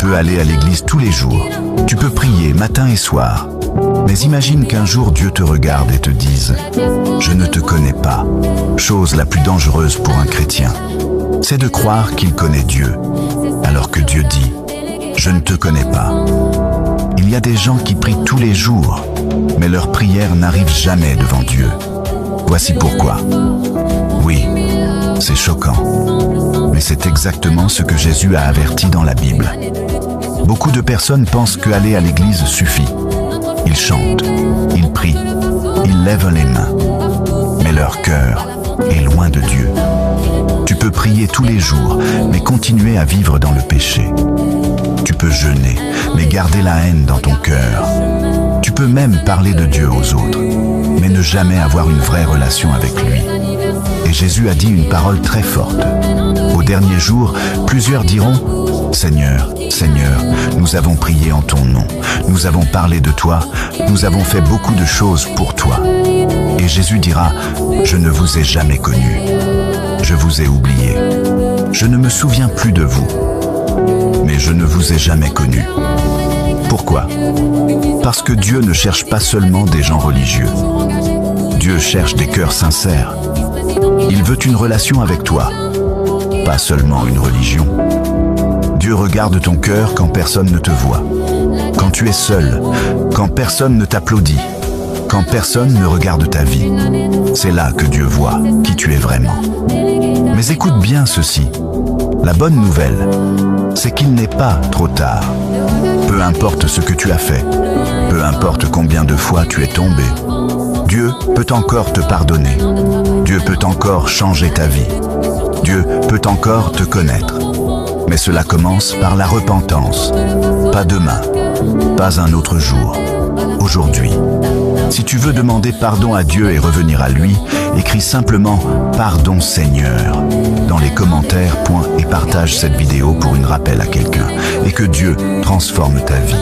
peux aller à l'église tous les jours, tu peux prier matin et soir. Mais imagine qu'un jour Dieu te regarde et te dise « Je ne te connais pas ». Chose la plus dangereuse pour un chrétien, c'est de croire qu'il connaît Dieu, alors que Dieu dit « Je ne te connais pas ». Il y a des gens qui prient tous les jours, mais leurs prières n'arrivent jamais devant Dieu. Voici pourquoi. Oui, c'est choquant, mais c'est exactement ce que Jésus a averti dans la Bible. Beaucoup de personnes pensent qu'aller à l'église suffit. Ils chantent, ils prient, ils lèvent les mains, mais leur cœur est loin de Dieu. Tu peux prier tous les jours, mais continuer à vivre dans le péché. Tu peux jeûner, mais garder la haine dans ton cœur. Tu peux même parler de Dieu aux autres, mais ne jamais avoir une vraie relation avec lui. Et Jésus a dit une parole très forte. Au dernier jour, plusieurs diront « Seigneur, Seigneur, nous avons prié en ton nom, nous avons parlé de toi, nous avons fait beaucoup de choses pour toi. » Et Jésus dira « Je ne vous ai jamais connu, je vous ai oublié, je ne me souviens plus de vous, mais je ne vous ai jamais connu. » Pourquoi? Parce que Dieu ne cherche pas seulement des gens religieux. Dieu cherche des cœurs sincères. Il veut une relation avec toi, pas seulement une religion. Dieu regarde ton cœur quand personne ne te voit, quand tu es seul, quand personne ne t'applaudit, quand personne ne regarde ta vie. C'est là que Dieu voit qui tu es vraiment. Mais écoute bien ceci. La bonne nouvelle, c'est qu'il n'est pas trop tard. Peu importe ce que tu as fait, peu importe combien de fois tu es tombé, Dieu peut encore te pardonner. Dieu peut encore changer ta vie. Dieu peut encore te connaître. Mais cela commence par la repentance. Pas demain, pas un autre jour, aujourd'hui. Si tu veux demander pardon à Dieu et revenir à lui, écris simplement « Pardon Seigneur » dans les commentaires, et partage cette vidéo pour une rappel à quelqu'un et que Dieu transforme ta vie.